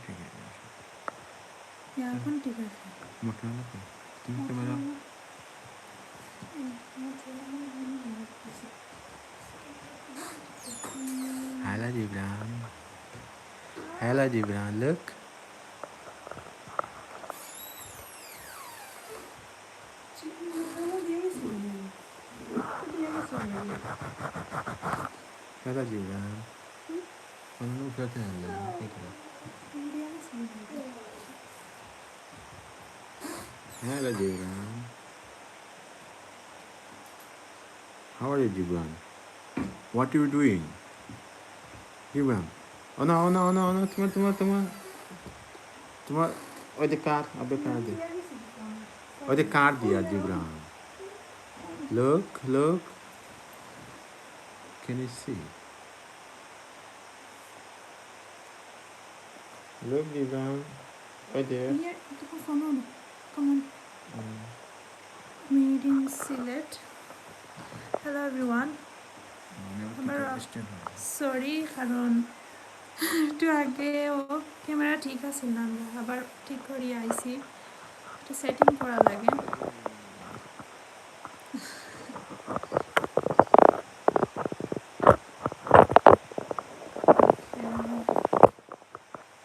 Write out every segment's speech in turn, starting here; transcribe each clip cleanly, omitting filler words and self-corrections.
ঠিক আছে এখন ঠিক আছে মোটা না তো তুমি camera Hello Gibran. Hello Gibran, look. Hello Gibran. Onu uçak nerede? Hello Gibran. How are you Gibran? What are you doing? Gibran. Oh no, oh no, oh no, oh no. তোমার ওই যে কার আবে কার দে ওই যে কার দিয়া Gibran. Look, look. Can you see? Look Gibran. Right there. Come on. Meeting select. Hello everyone. Sorry কারণ একটু আগেও ক্যামেরা ঠিক আছে না আমরা আবার ঠিক করিয়ে আইছি একটু সেটিং করা লাগে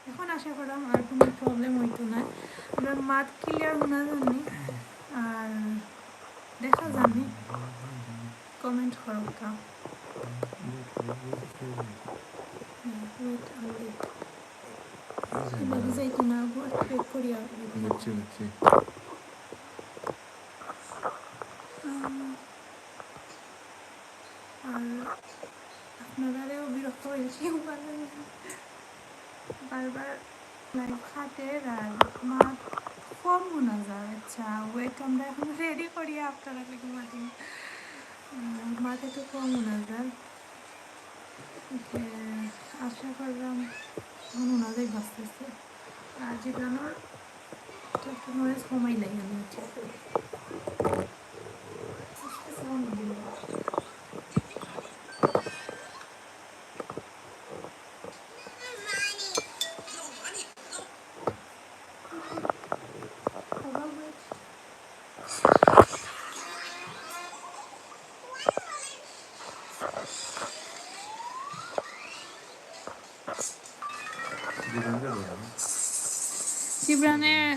এখন আশা করলাম আর কোনো প্রবলেম হইতো না আমরা মাঠ ক্লিয়ার শোনা জানি আর দেখা জানি কমেন্ট করো এবারে যাইতো না ওয়েট করিয়া আর আপনারাও বিরক্ত হয়েছি বারবার লাইভ খাটের আর মাঠ কম শোনা যায় আচ্ছা ওয়েট আমরা এখন রেডি করি আপনারা কি মাঠে মাঠে তো কম শোনা যায় আশা করলাম ওনাদের বাঁচতেছে আর জীবনের একটু নয়েজ কমাই লাগে আমি জীবনের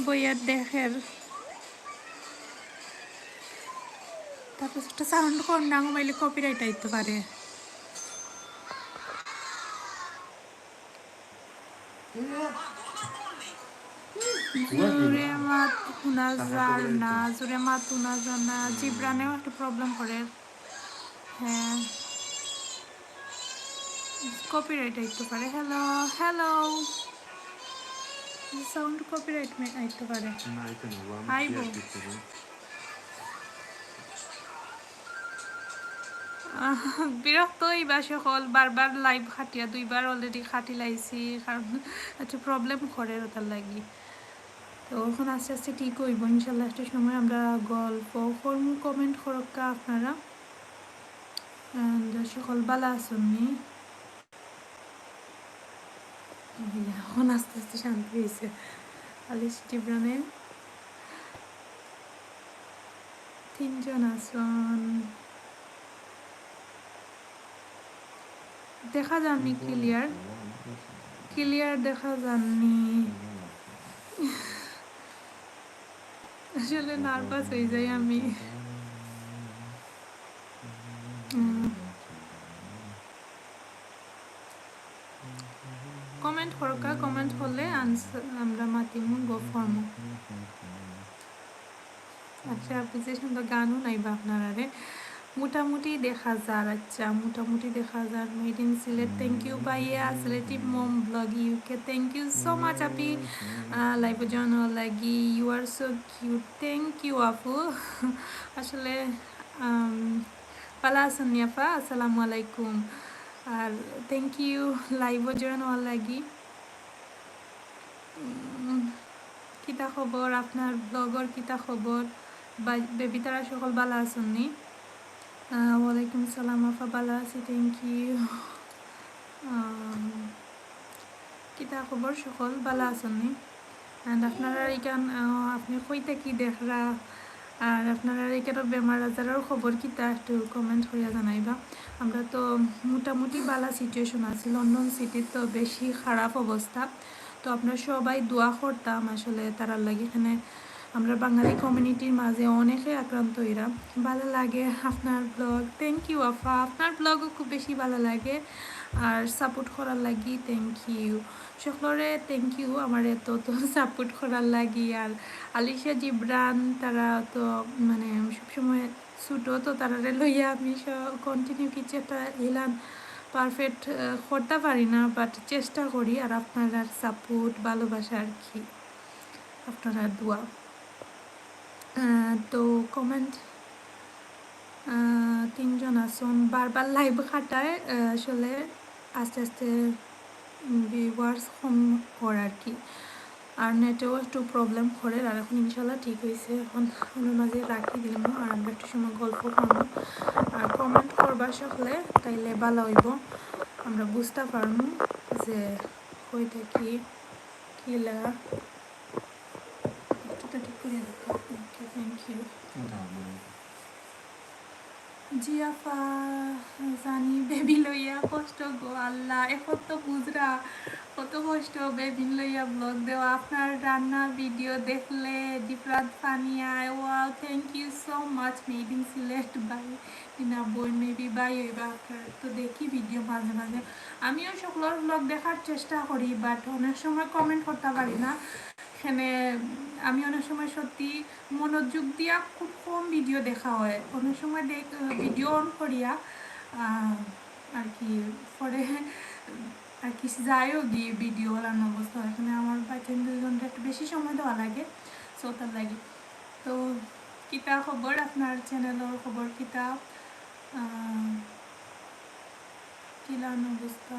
বইয়া দেখের তারপর একটা সাউন্ড কর না মোবাইলে কপিরাইট আইতে পারে জোরে মাত শোনা যায় না জোরে মাত শোনা যায় না জিব্রানেও একটা প্রবলেম করে হ্যাঁ কপিরাইট আইতে পারে হ্যালো হ্যালো সাউন্ড কপিরাইট আইতে পারে আইব বিরক্ত হইবা সকল বারবার লাইভ খাটিয়া দুইবার অলরেডি খাটি লাইছি কারণ একটু প্রবলেম করে ওটার লাগি তো এখন আস্তে আস্তে ঠিক হইব ইনশাল্লাহ একটা সময় আমরা গল্প করমু কমেন্ট করক্কা আপনারা সকল বালা আসুননি এখন আস্তে আস্তে শান্তি হয়েছে আলিশ জিব্রানে 3 জন আসুন দেখা যাননি ক্লিয়ার দেখা যাননি আসলে নার্ভাস হয়ে যাই আমি কমেন্ট করকা কমেন্ট করলে আমরা মাতিমু গো ফর্ম আচ্ছা আপনি যে সুন্দর গানও নাইবা আপনারা রে মোটামুটি দেখা যার আচ্ছা মোটামুটি দেখা যার made in Sylhet thank you ভাইয়া সিলেটিভ mom blog UK thank you so much আপি লাইভ জানো লাগি you are so cute thank you আপু আসলে পালা আছেন আপা আসসালামু আলাইকুম আর থ্যাংক ইউ লাইভ জানো লাগি কিতা খবর আপনার ব্লগর কিতা খবর বেবি তারা সকল ভালো আছেন নি ওয়ালাইকুম সালাম আফা ভালো আছি থ্যাংক ইউ কিতা খবর সকল ভালো আছেননি অ্যান্ড আপনারা এইখান আপনি কইতে কি দেখরা আর আপনারা এইখানে বেমার আজারের খবর কিতা একটু কমেন্ট করিয়া জানাইবা আমরা তো মোটামুটি বালা সিচুয়েশন আছে লন্ডন সিটির তো বেশি খারাপ অবস্থা তো আপনারা সবাই দোয়া করতাম আসলে তারার লাগে এখানে আমরা বাঙালি কমিউনিটির মাঝে অনেকে আক্রান্ত এরা ভালো লাগে আপনার ব্লগ থ্যাংক ইউ আফা আপনার ব্লগও খুব বেশি ভালো লাগে আর সাপোর্ট করার লাগি থ্যাংক ইউ সকলরে থ্যাংক ইউ আমার এত তো সাপোর্ট করার লাগি আর আলিশা জিব্রান তারা তো মানে সবসময় ছোটো তো তারারে লইয়া আমি কন্টিনিউ কিছু একটা এলাম পারফেক্ট করতে পারি না বাট চেষ্টা করি আর আপনারা সাপোর্ট ভালোবাসা আর কি আপনারা দোয়া তো কমেন্ট তিনজন আসুন বারবার লাইভ খাটায় আসলে আস্তে আস্তে ভিউয়ার্স কম করে আর কি আর নেটেও একটু প্রবলেম করে আর এখন ইনশাল্লাহ ঠিক হয়েছে এখন ওনার মাঝে রাখি দিলাম আর আমরা একটু সময় গল্প করবো আর কমেন্ট করবা সকলে তাইলে ভালো হইব আমরা বুঝতে পারবো যে কইটা কি কি লাগা একটু তো ঠিক করে দেখো থ্যাংক ইউ জিয়াফা জানি বেবি লইয়া কষ্ট গো আল্লাহ এখন তো বুঝরা কত কষ্ট বেবি লইয়া ব্লগ দেওয়া আপনার রান্নার ভিডিও দেখলে ডিফরাত ফানিয়ায় wow thank you so much made in Sylhet বাই ইনা বই মেবি বাই হইবা আপনার তো দেখি ভিডিও মাঝে মাঝে আমিও সকলের ব্লগ দেখার চেষ্টা করি বাট অনেক সময় কমেন্ট করতে পারি না এখানে আমি অনেক সময় সত্যি মনোযোগ দিয়া খুব কম ভিডিও দেখা হয় অনেক সময় ভিডিও অন করিয়া আর কি পরে আর কি যায়ও গিয়ে ভিডিও বানানো অবস্থা এখানে আমার বাচ্চা 2 ঘন্টা একটু বেশি সময় দেওয়া লাগে সো তার লাগে তো কিতা খবর আপনার চ্যানেলের খবর কিতা কিলান অবস্থা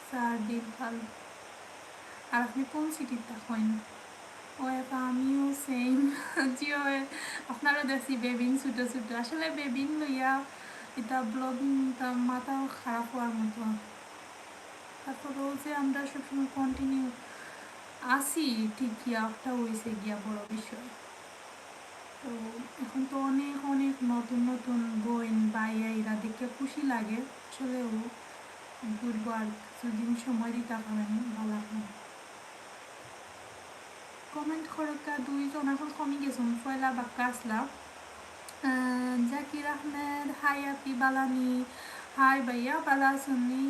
স্যার দিন ভালো আর আপনি কোন সিটির থাকেন ওই আমিও সেম জিও আপনারও দেখছি বেবিন ছোটো ছোটো আসলে বেবিন লইয়া এটা ব্লগিং মাথা খারাপ হওয়ার মতো তারপরেও যে আমরা সবসময় কন্টিনিউ আসি ঠিকই একটা হয়েছে গিয়া বড় বিষয় তো এখন তো অনেক অনেক নতুন নতুন বইন বাইয়া এরা দেখে খুশি লাগে আসলেও ঘুরবো আর কিছুদিন সময় দিতে পারেন ভালো লাগে কমেন্ট খরকা 2 জন এখন কমে গেছেন পয়লা বাক্কা আসলা জাকির আহমেদ হাই আপি বালানি হাই ভাইয়া বালা আসুনি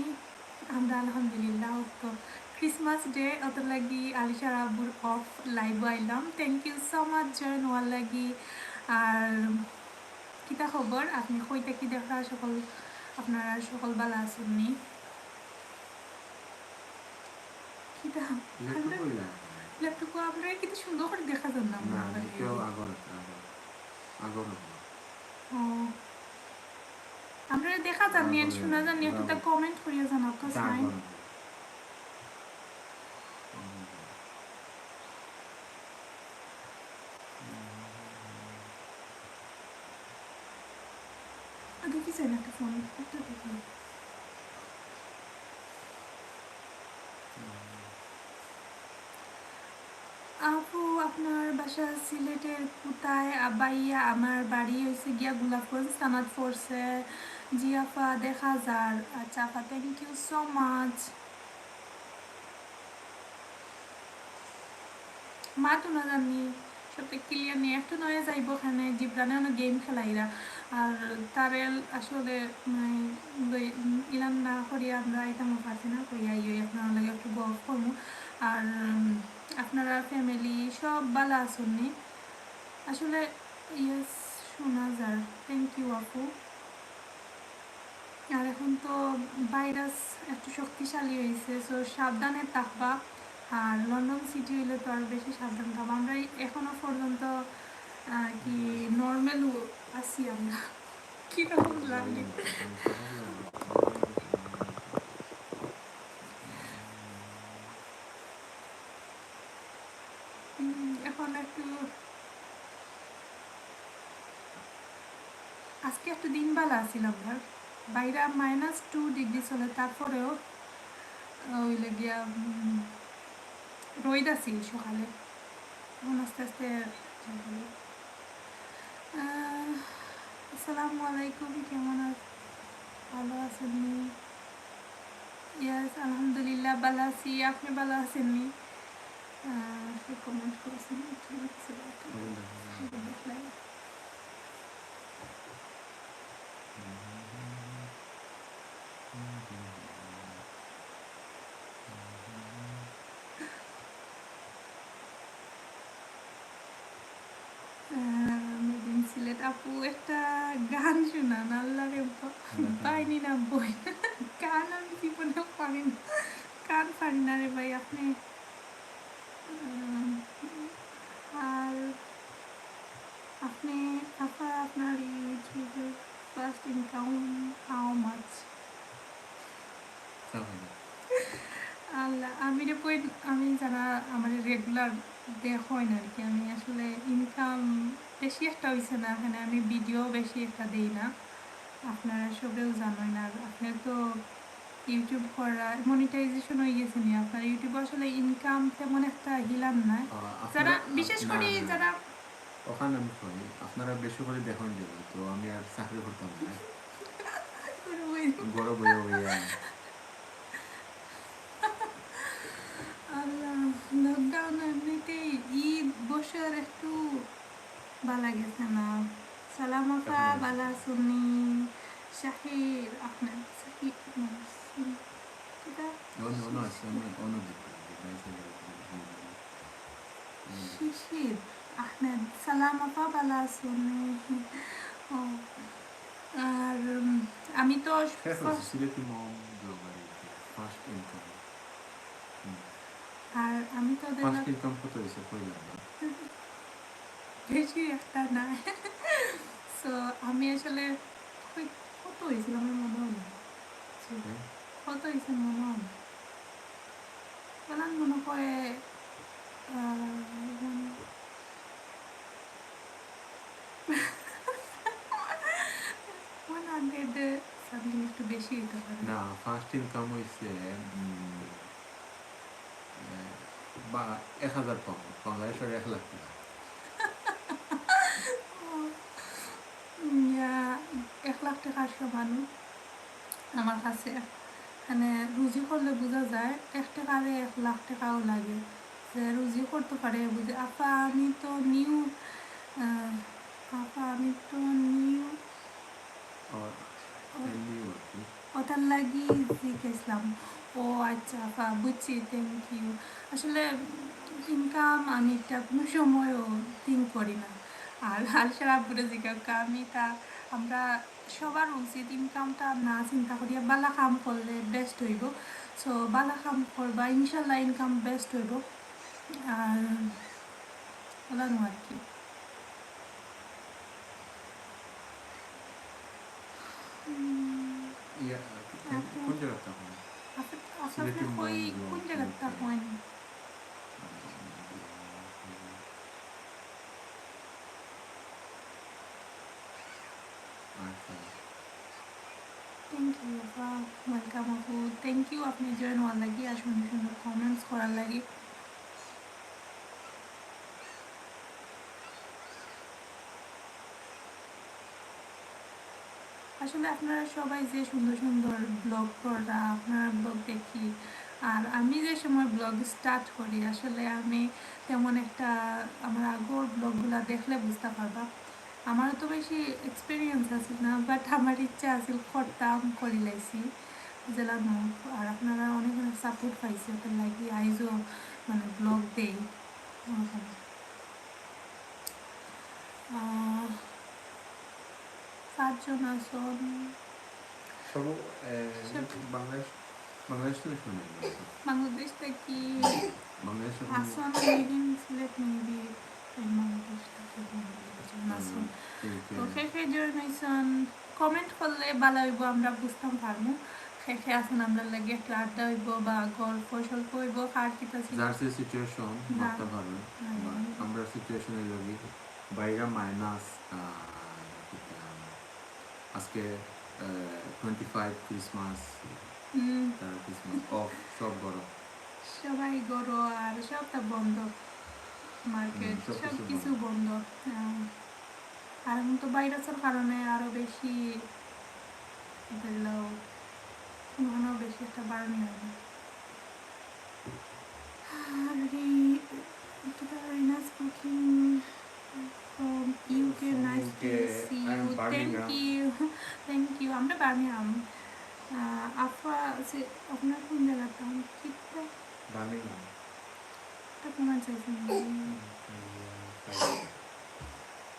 আমরা আলহামদুলিল্লাহ তো ক্রিসমাস ডে অত লাগি আলিশার আব্বুর অফ লাইভ আইলাম thank you so much join হওয়ার লাগি আর কিতা খবর আপনি কইতে কি দেখা সকল আপনারা সকল বালা আসুননি কিতা ল্যাপটপ আপনারা কিন্তু সুন্দর করে দেখা যান না আপনারা দেখা যাননি আর শোনা যাননি একটু তা কমেন্ট করিয়া জান আপনার সাইন দেখি চাই না একটা ফোন একটা দেখি আপু আপনার বাসা সিলেটের কোথায় আবাইয়া আমার বাড়ি হয়েছে গিয়া গোলাপগঞ্জ সানাত ফোর্সে জিয়াফা দেখা যার আচ্ছা আপা থ্যাংক ইউ সো মাচ মা তো না জানি সবটা ক্লিয়ার নেই একটু নয় যাইব ওখানে জিব্রানে অনেক গেম খেলাইরা আর তারে আসলে ইলাম না করিয়া আমরা এটা আমার পারছি না করিয়া ইয়ে আপনার লাগে একটু গল্প করবো আর আপনারা ফ্যামিলি সব ভালো আসুননি আসলে ইয়েস শোনা যায় থ্যাংক ইউ আপু আর এখন তো ভাইরাস একটু শক্তিশালী হয়েছে সো সাবধানে থাকবা আর লন্ডন সিটি হইলে তো আর বেশি সাবধান থাকবো আমরা এখনো পর্যন্ত কি নর্মাল আছি আমরা কীরকম লাগে এখন একটু আজকে একটু দিন বেলা আসছিলাম ধর বাইরে -2 ডিগ্রি চলে তারপরেও হইলে গিয়া রোদ আছিল সকালে, এখন আস্তে আস্তে আসসালামু আলাইকুম, কেমন আছেন? ভালো আছেন? ইয়াস আলহামদুলিল্লাহ ভালো আছি, আপনি ভালো আছেননি? কমেন্ট করেছেন দেখলাম। মেদিন সিলেট আপু একটা গান শোনান, আল্লাহরে পাইনি না বই, গান আমি জীবনে পারি না, গান পারি না রে ভাই আপনি। আর আপনি আপা আপনার ইউটিউবের ফার্স্ট ইনকাম হাউ মাচ? আল্লাহ আমি রে কই, আমি যারা আমার রেগুলার দেখই না আর কি, আমি আসলে ইনকাম বেশি একটা হয়েছে না, এখানে আমি ভিডিও বেশি একটা দিই না, আপনারা সবেও জানোই না। আর আপনার তো ইউটিউব করা মনিটাইজেশন হয়ে গেছে নি, আপনার ইউটিউবে আসলে ইনকাম তেমন একটা হিলাম না, যারা বিশেষ করে যারা ওখানে আমি করি আপনারা বেশি করে দেখুন দেব, তো আমি আর চাকরি করতাম না, বড় বইয়া বইয়া। আল্লাহ লকডাউন এমনিতেই ঈদ বছর একটু ভালো গেছে না। সালামতা বালা সুন্নি শাহির আহমেদ শাহির শিশির আহমেদ সালামতা বালা সুন্নি। আর আমি তো আর আমি তো বেশি একটা না, সো আমি আসলে কত হয়েছিল আমার মনে হয় না, কত হয়েছে মনে হয় না, বলেন মনে করে 100 সামথিং, একটু বেশি হইতে পারে না। ফার্স্ট ইনকাম হইছে 1000 পাউন্ড, বাংলাদেশের 1 লাখ টাকা। 1 লাখ টাকার সমান আমার কাছে, মানে রুজি করলে বোঝা যায় 1 টাকারে 1 লাখ টাকাও লাগে, যে রুজি করতে পারে বুঝে। আপা আমি তো নিউ ওটার লাগি শিখেছিলাম। ও আচ্ছা আপা বুঝছি, থ্যাংক ইউ। আসলে ইনকাম আমি এটা কোনো সময়ও থিঙ্ক করি না, আর আলসার আব্বুরে জিজ্ঞাসা আমি তা আমরা সবার উচিত ইনকামটা না চিন্তা করিয়া বালা কাম করলে বেস্ট হইব, সো বালা কাম করবা ইনশাল্লাহ ইনকাম বেস্ট হইব। আর বলানো আর কি। কোন জায়গাটা হয়? থ্যাংক ইউ আপা, ওয়েলকাম আপু, থ্যাংক ইউ আপনি জয়েন হওয়ার লাগি আর সুন্দর সুন্দর কমেন্টস করার লাগি। আসলে আপনারা সবাই যে সুন্দর সুন্দর ব্লগ করা, আপনারা ব্লগ দেখি, আর আমি যে সময় ব্লগ স্টার্ট করি আসলে আমি তেমন একটা, আমার আগর ব্লগগুলো দেখলে বুঝতে পারবা আমার তো বেশি এক্সপিরিয়েন্স আছে না, বাট আমার ইচ্ছা আছে করতাম করি লাইছি জেলানো। আর আপনারা অনেক অনেক সাপোর্ট পাইছে, ওটার লাগি আইজও মানে ব্লগ দেই। 5 জন আসন বাংলাদেশ থেকে আসন সিলেট মেবি বাংলাদেশ আসন। তো খেখে জয়েন হয়েছেন, কমেন্ট করলে ভালো হইব, আমরা বুঝতাম পারবো খেখে আসুন, আমরা লাগে একটু আড্ডা হইব বা গল্প সল্প হইব, কার কিতা সিচুয়েশন মারতে পারবে। আমরা সিচুয়েশনের লাগি বাইরে মাইনাস আজকে 25 ক্রিসমাস তার ক্রিসমাস অফ সব বড় সবাই গরো আর সবটা বন্ধ, মার্কেট সব সব কিছু কিছু বন্ধ। আর এখন তো ভাইরাসের কারণে আরো বেশি ধরলেও কোনোখানেও বেশি একটা বাড়ানো হয় না। আর Rena's cooking from UK, From nice UK, to see I'm you, thank Birmingham. you thank you, আমরা বার্মিংহাম। আফা সে আপনার কোন জায়গাটা কিতা বার্মিংহাম কমেন্ট চাইছেন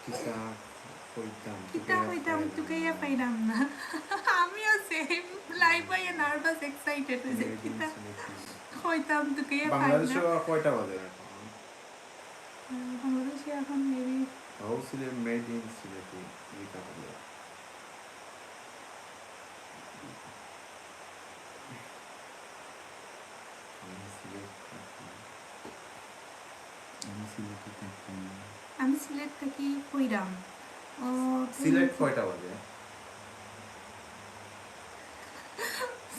কিতা কইতাম কিতা হইতাম তুকাইয়া পাইলাম না আমিও সেম লাইভ হইয়া নার্ভাস এক্সাইটেড হয়েছে কিতা হইতাম তুকাইয়া পাইলাম। বাংলাদেশে কয়টা বাজে এখন? বাংলাদেশে এখন মেবি হৌসিলে মেড ইন সিলেটি লিখা হলো। আমি সিলেট থাকি কইরাম। ও সিলেট কয়টা বাজে?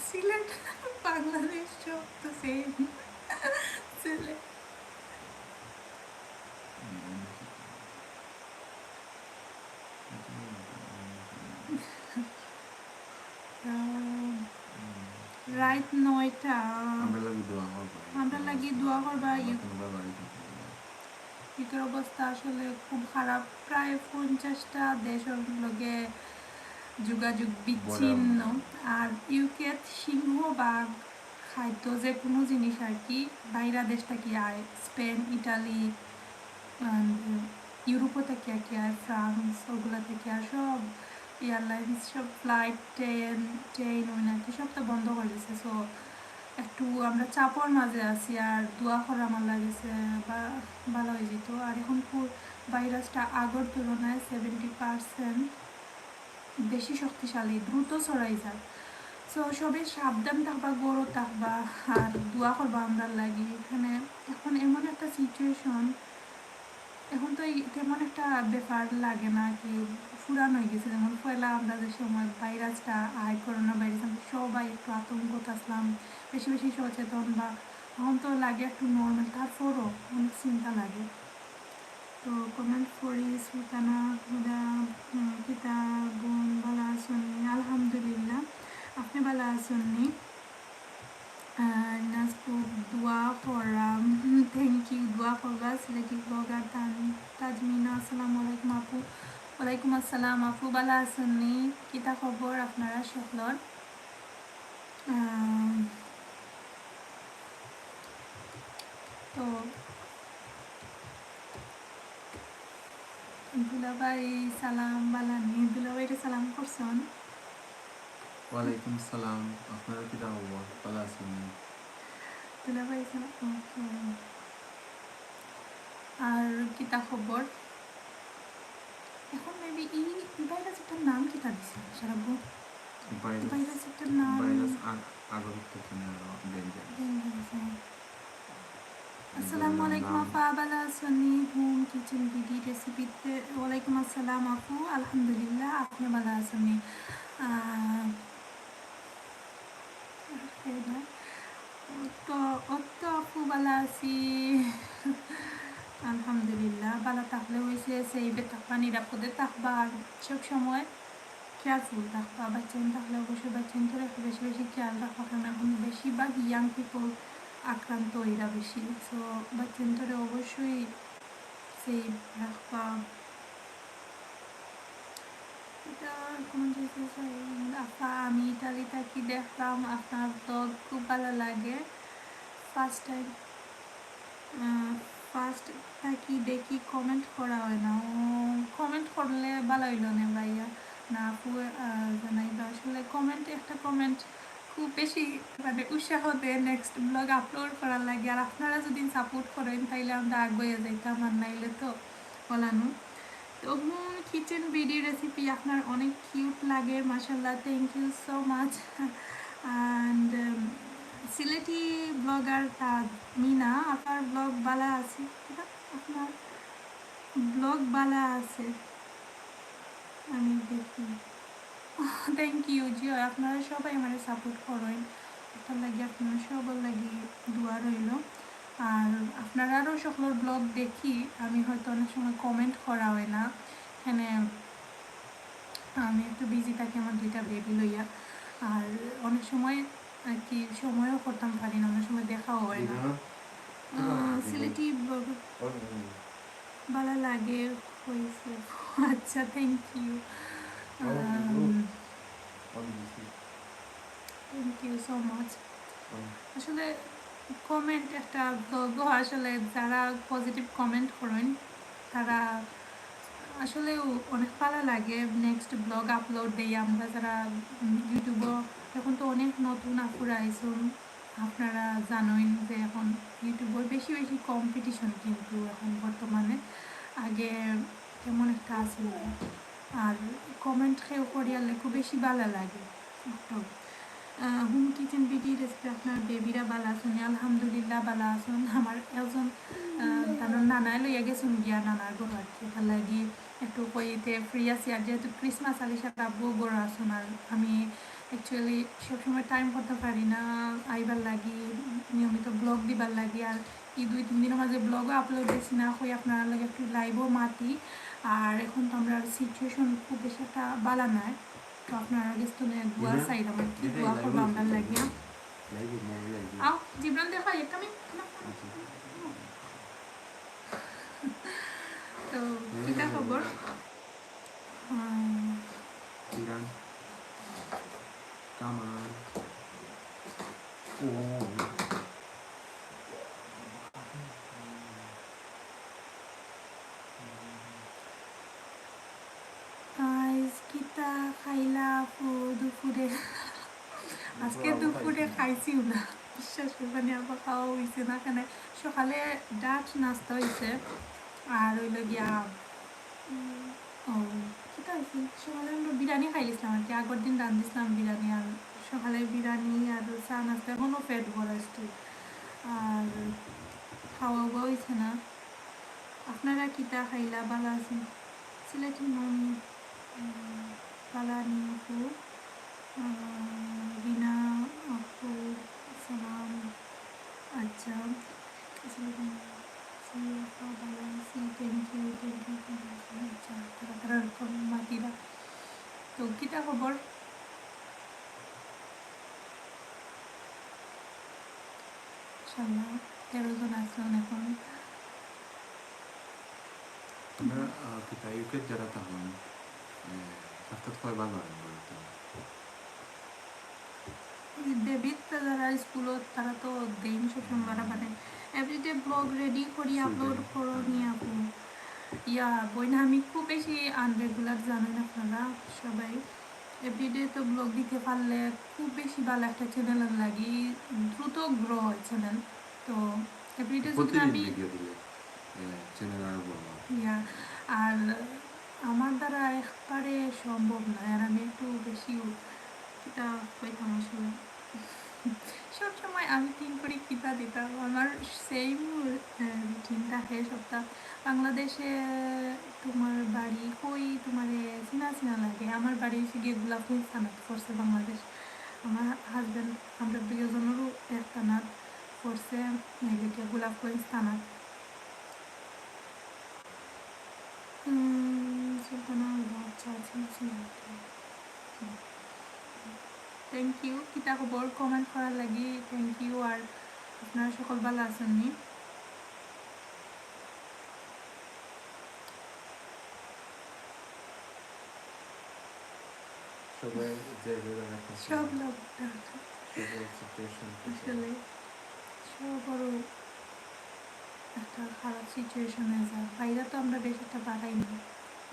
সিলেট বাংলাদেশ সব তো সেম। সিলেট রাইট 9টা। আমরা লাগি দোয়া করবা। ইউকের অবস্থা আসলে খুব খারাপ, প্রায় 50টা দেশের লগে যোগাযোগ বিচ্ছিন্ন। আর ইউকে সিংহভাগ খাদ্য যে কোনো জিনিস আর কি বাইরা দেশ থেকে আয়, স্পেন, ইটালি, ইউরোপও থেকে আর কি আয়, ফ্রান্স ওগুলো থেকে আর সব এয়ারলাইন্স সব ফ্লাইট ট্রেন ওই আর কি সব তো বন্ধ করে দিয়েছে। সো একটু আমরা চাপর মাঝে আছি আর দোয়া করা আমার লাগেছে বা ভালো হয়ে যেত। আর এখন ভাইরাসটা আগের তুলনায় 70% বেশি শক্তিশালী, দ্রুত ছড়াই যায়। সো সবাই সাবধান থাকবা, গরো থাকবা আর দোয়া করবা আমরা লাগি। এখানে এখন এমন একটা সিচুয়েশন, এখন তো তেমন একটা ব্যাপার লাগে না কি ফুরান হয়ে গেছে। যেমন পয়লা আমরা যে সময় ভাইরাসটা আয় করোনা ভাইরাস আমরা সবাই একটু আতঙ্ক থাকলাম, বেশি বেশি সচেতন, বা এখন তো লাগে একটু নর্মাল, তারপরও অনেক চিন্তা লাগে। তো কমেন্ট করি সুলতানা কিতা বোন ভালো আসুননি? আলহামদুলিল্লাহ, আপনি ভালো আসুননি? নাজপুর দোয়া করাম, থ্যাংক ইউ, দোয়া করবা। সিলেটি ব্লগার তাজমিনা, আসসালামু আলাইকুম আপু। ওয়ালাইকুম আসসালাম আপু, ভালো আসুননি? কিতা খবর আপনারা সকলর? তো দুলাভাই সালাম বালানি, দুলাভাইরে সালাম করছেন? ওয়ালাইকুম সালাম, আপনারা কিতা খবর? ভালো আছেন? দুলাভাই সালাম। আর কিতা খবর? এখন মেবি ই ভাইরাসটার নাম কিতা দিছে সারাবো? ভাইরাসটার নাম আগর থেকে না ডেঞ্জার। আসসালামু আলাইকুম আপা, ভালো আছেননি? হোম কিচেন বিডি রেসিপিতে ওয়ালাইকুম আসসালাম আপু, আলহামদুলিল্লাহ, আপনি ভালো আছেননি? তো অত আপু ভালো আছি আলহামদুলিল্লাহ। ভালো থাকলে হয়েছে, সেইবে থাকবা, নিরাপদে থাকবা আর সবসময় কেয়ারফুল থাকবা। বাচ্চান থাকলে অবশ্যই বাচ্চান তো একটু বেশি বেশি খেয়াল রাখবা, কারণ এখন বেশিরভাগ ইয়াং পিপল আক্রান্ত এরা বেশি। সো বাচ্চান ধরে অবশ্যই সেই রাখবা। এটা কোনো আপা আমি ইটালি থাকি, দেখলাম আপনার ব্লগ খুব ভালো লাগে। ফার্স্ট থাকি দেখি কমেন্ট করা হয় না। ও কমেন্ট করলে ভালো হইল না ভাইয়া, না আপু জানাইবা। আসলে একটা কমেন্ট খুব বেশি মানে উৎসাহ দেয় নেক্সট ব্লগ আপলোড করার লাগে। আর আপনারা যদি সাপোর্ট করেন তাইলে আমরা আগুয়ে যাইতাম, আর নাইলে তো বলানো। তো কিচেন ভিডিও রেসিপি আপনার অনেক কিউট লাগে, মাশাল্লাহ, thank you so much. And Sylheti blogger Mina, আপনার ব্লগ বালা আছে, আপনার ব্লগ বালা আছে আমি দেখি। থ্যাংক ইউ জিও, আপনারা সবাই আমার সাপোর্ট করেন, তার লাগে আপনারা সবার লাগি দোয়া রইল। আর আপনারারও সকলের ব্লগ দেখি, আমি হয়তো অনেক সময় কমেন্ট করা হয় না, এখানে আমি একটু বিজি থাকি আমার দুইটা বেবি লইয়া, আর অনেক সময় আর কি সময়ও করতাম পারি না, অনেক সময় দেখাও হয় না। সিলেটি ভালো লাগে হয়েছে। আচ্ছা, thank you, thank you so much. আসলে কমেন্ট একটা ব্লগও আসলে যারা পজিটিভ কমেন্ট করেন তারা আসলে অনেক ভালো লাগে। নেক্সট ব্লগ আপলোড দিই আমরা যারা ইউটিউবও, এখন তো অনেক নতুন আপুরা আইসুন, আপনারা জানেন যে এখন ইউটিউবের বেশি বেশি কম্পিটিশন কিন্তু এখন বর্তমানে, আগে তেমন একটা আসল না। আর কমেন্ট খেয়েও করিয়ালে খুব বেশি ভালো লাগে। হোম কিচেন বিডি রেসিপি আপনার বেবিরা ভালো আছেন? আলহামদুলিল্লাহ ভালো আছেন। আমার একজন তার নানায় লইয়া গেছেন গিয়া নানার ঘর আর কি, তার লাগি একটু কইতে ফ্রি আছি। আর যেহেতু ক্রিসমাস আলি সাথে আব্বু ঘর আসুন, আর আমি অ্যাকচুয়ালি সবসময় টাইম করতে পারি না আইবার লাগি, নিয়মিত ব্লগ দিবার লাগি। আর এই 2-3 দিনের মাঝে ব্লগও আপলোড দিয়েছি না, হই আপনার লাগে একটু লাইভও মাতি। আর এখন তো আমরা সিচুয়েশন খুব বেশি একটা বালা নাই, তো আপনারা গেছো দোয়া চাই আমার কি দোয়া করবো আমরা লাগিয়া। আও জীবন দেখা একটা আমি তো কিটা খবর? Iran, come on. Oh. Guys কিটা খাইলা দুপুরে? আজকে দুপুরে খাইছিও না, বিশ্বাস করবেন, আবার খাওয়া হয়েছে না। কেন সকালে ডাট নাস্তা হয়েছে, আর হইল গিয়া ও কিটা হয়েছে সকালে আমরা বিরিয়ানি খাইছিলাম আর কি, আগের দিন রান্ধিছিলাম বিরিয়ানি, আর সকালে বিরিয়ানি আর চা নাস্তা, এখনও পেট ভরা আসছে, আর খাওয়া হয়েছে না। আপনারা কিটা খাইলা? ভালো আছেন? সিলেটি মম পালানি আপু, রিনা আপু, সালাম। আচ্ছা, ভালো আছি, থ্যাংক ইউ থ্যাংক ইউ। আচ্ছা, তারা তারা মাতিরা। তো কিটা খবর? ইনশাল্লাহ 13 জন আসুন এখন। আমরা kita ikut jarak tahun. Saftat kau bangun berarti. বেবিত যারা স্কুলত তারা তো দেন সবসময় বাড়াবাড়ি এভরিডে ব্লগ রেডি করি আপলোড করো নিয়ে আপু। ইয়া বইনা আমি খুব বেশি আনরেগুলার জানেন আপনারা সবাই, এভরিডে তো ব্লগ দিতে পারলে খুব বেশি ভালো একটা চ্যানেল লাগি, দ্রুত গ্রো হয় চ্যানেল। তো এভরিডে যদি আমি চ্যানেল আর বলবো ইয়া, আর আমার দ্বারা একবারে সম্ভব না, আর আমি একটু বেশি এটা কইতাম আসলে সবসময় আমি তিন করে কিতা দিতাম, আমার সেম রুটিন থাকে সপ্তাহ। বাংলাদেশে তোমার বাড়ি কই? তোমার চিনা চিনা লাগে, আমার বাড়ি এসে গিয়ে গোলাপগঞ্জ থানাত পড়ছে বাংলাদেশ। আমার হাজব্যান্ড আমরা দুজনেরও এক থানাত পড়ছে, গিয়ে গোলাপগঞ্জ থানাত। সুলতানা আচ্ছা আচ্ছা, থ্যাংক ইউ। কিতা খবর কমেন্ট করার লাগি থ্যাংক ইউ। আর আপনারা সকল ভালো আছেন নি? সবাই যে সব আসলে সবারও একটা খারাপ সিচুয়েশনে যায়, বাইরে তো আমরা বেশ একটা বাড়াই না,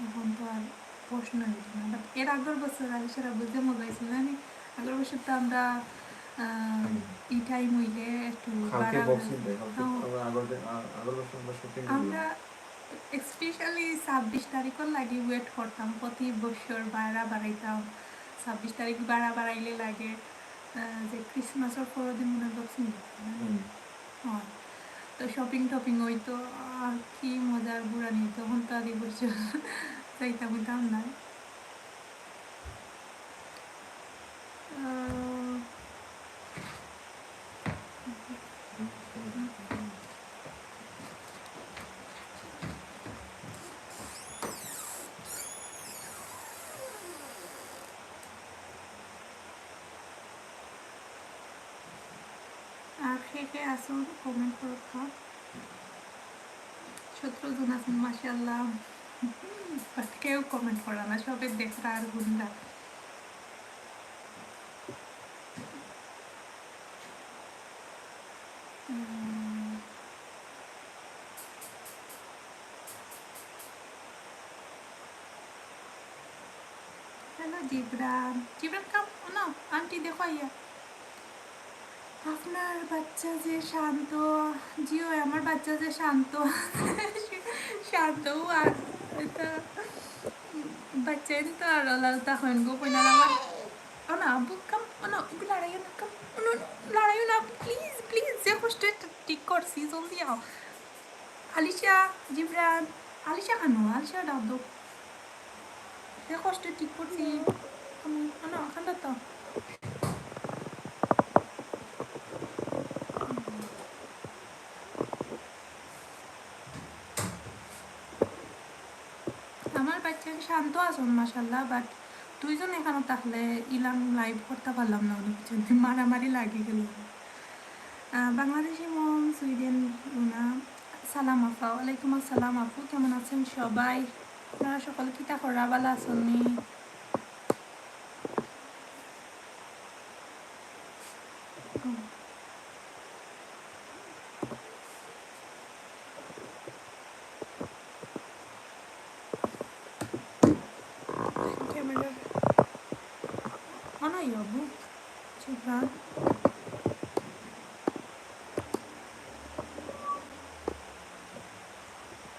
এখন তো আর প্রশ্ন হইত না। বাট এর আগের বছর আগে সেটা বুঝতে মজা হয়েছিল জানি, আগের বছর তো আমরা এই টাইম হইলে একটু আমরা স্পেশালি 26 তারিখও লাগি ওয়েট করতাম, প্রতি বছর বাড়া বাড়াইতাম। 26 তারিখ বাড়া বাড়াইলে লাগে যে ক্রিসমাসের পরের দিন মনে করছি হয়, তো শপিং টপিং হইতো, আর কি মজার বুড়া নিত, তখন তো আর এই বছর যাইতাম না। কে আসুন কমেন্ট করো। 17 জন আছেন মাশাআল্লাহ, বাট কেউ কমেন্ট করে না, সবে দেখরা আর গুন্ডা। হ্যালো জিবরান, জিবরান কাম না আন্টি দেখো আইয়া। আপনার বাচ্চা যে শান্ত, জিও আমার বাচ্চা যে শান্ত, শান্ত আর এটা বাচ্চা তো আর লালতা হন গো কইনা আমার। ও না আব্বু কাম, ও না একটু লড়াইও না, কাম নো লড়াইও না প্লিজ প্লিজ, যে কষ্ট ঠিক করছি জলদি আও। আলিশা, জিবরান, আলিশা খানো, আলিশা ডাব দো, যে কষ্ট ঠিক করছি। ও না খান্দা তো আমার বাচ্চা শান্ত আছেন মাশাল্লাহ, বাট দুইজন এখানে থাকলে ইলাম লাইভ করতে পারলাম না, অনেক কিছু মারামারি লাগে গেল। বাংলাদেশি মম, সুইডেন রুনা, সালাম আপা, ওয়ালাইকুম আসসালাম আপু, কেমন আছেন সবাই? আপনারা সকলে কিতা করা ভালো আছেন নি? ক্যামেরা অনাই আবু জিবরান,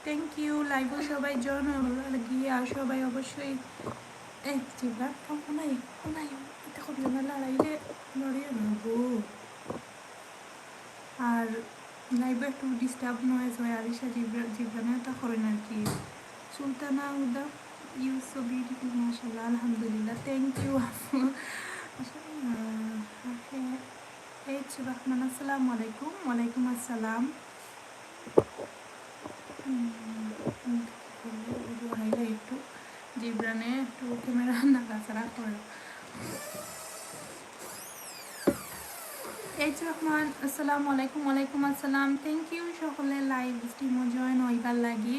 থ্যাংক ইউ। লাইভে সবাই জয়েন গিয়ে আর সবাই অবশ্যই জিবরান কাম অনাই অনাই, এটা করলে না লড়াইলে লড়িয়ে নেবো। আর লাইভে একটু ডিস্টার্ব নয়েজ হয়, আলিশা জিবরানে তা করেন আর কি। সুলতানা উদা, ইউ সো বিউটিফুল মাশাআল্লাহ, আলহামদুলিল্লাহ, থ্যাংক ইউ আপু। এইচ রহমান, আসসালামু আলাইকুম। ওয়ালাইকুম আসসালাম। হাইলে একটু জিবরানে একটু ক্যামেরা নাড়াচাড়া করে। এইচ রহমান, আসসালামু আলাইকুম। ওয়ালাইকুম আসসালাম, থ্যাংক ইউ সকলে লাইভ স্ট্রিমও জয়েন হইবার লাগি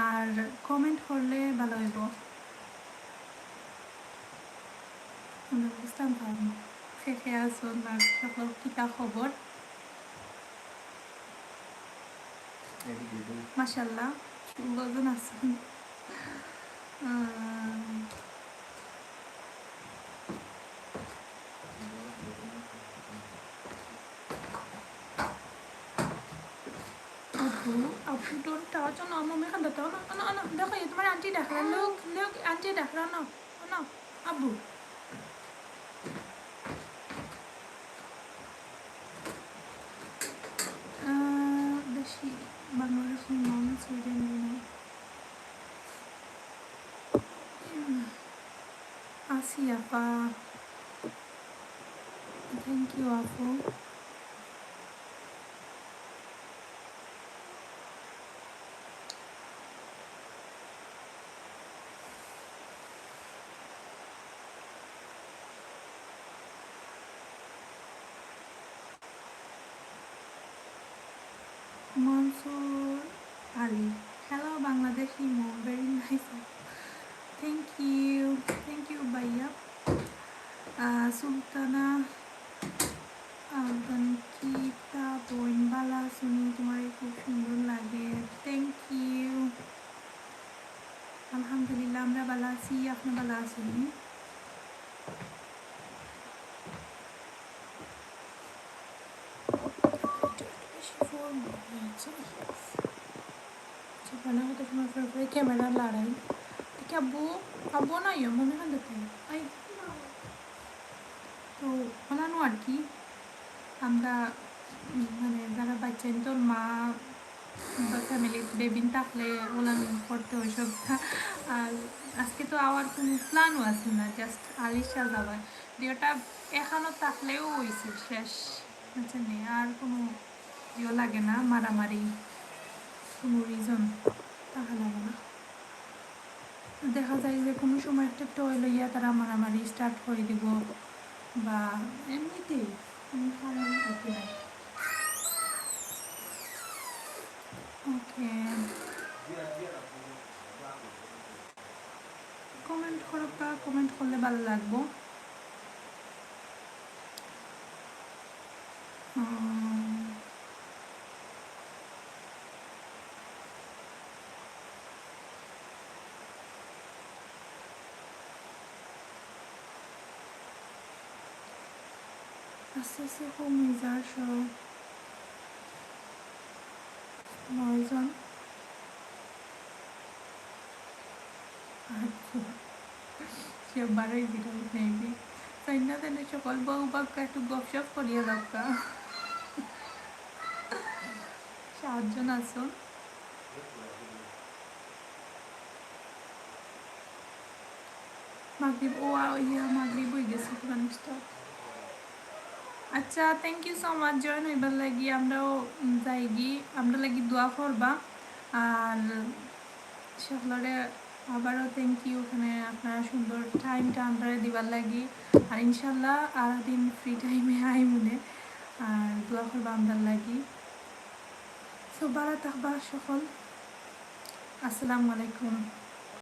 আর কমেন্ট করলে ভালো হইব। বুঝতাম পারবো শেষে আসুন আর সকল কিতা খবর। মাশাল্লাহ 16 জন আছেন। আপু আপু ডোন্ট টাচ অন মম্মি খান্দা তো না না না, দেখো ये तुम्हारे आंटी देख रहा है, लोग लोग आंटी देख रहा ना ना अबू। দেশি বাংলাদেশি মম, সুইডেন আসি আপা, থ্যাংক ইউ আপু। Mansoor Ali, hello Bangladeshi mom, very nice. Thank you Bhaiya. Sultana Gankita বোন বালা শুনি, তোমার খুব সুন্দর লাগে, থ্যাংক ইউ। আলহামদুলিল্লাহ আমরা ভালো আছি, আপনি ভালো আছেন? ক্যামেরা লড়াই কি আব্বু আব্বু না ইয়ে মনে হয় দেখে আই তো ওনানো আর কি। আমরা মানে যারা বাচ্চা তোর মা বা ফ্যামিলি বেবিন থাকলে ওলান করতে ওইসব। আর আজকে তো আওয়ার কোনো প্ল্যানও আছে না, জাস্ট আলিশা যাবার যেটা এখনও থাকলেও হয়েছে শেষ, বুঝছেন? আর কোনো ইয়ে লাগে না, মারামারি কোনো রিজন টাকা লাগে না। দেখা যায় যে কোনো সময় একটা টয় লইয়া তারা মারামারি স্টার্ট করে দিব বা এমনিতেই কোনো কারণ থাকে না। ওকে কমেন্ট করবা, কমেন্ট করলে ভালো লাগবো। আস্তে আস্তে কমে যাওয়ার সব 9 জন, 8 জন, সে 12 জিরো মেবি। তাই না তাই সকল বউ বাক্কা একটু গপসপ করিয়া দরকার। 7 জন আছো। মাগরিব ও ইয়া মাগরিব হয়ে গেছে মানুষটা। আচ্ছা thank you so much join হইবার লাগি। আমরাও যাইগি, আমরা লাগি দোয়া করবা। আর সকলরে আবারও থ্যাংক ইউ, ওখানে আপনারা সুন্দর টাইমটা আমরা দিবার লাগি। আর ইনশাল্লাহ আর দিন ফ্রি টাইমে আই মনে আর দোয়া করবা আমরার লাগি। সো ভালো থাকবা সকল। আসসালামু আলাইকুম।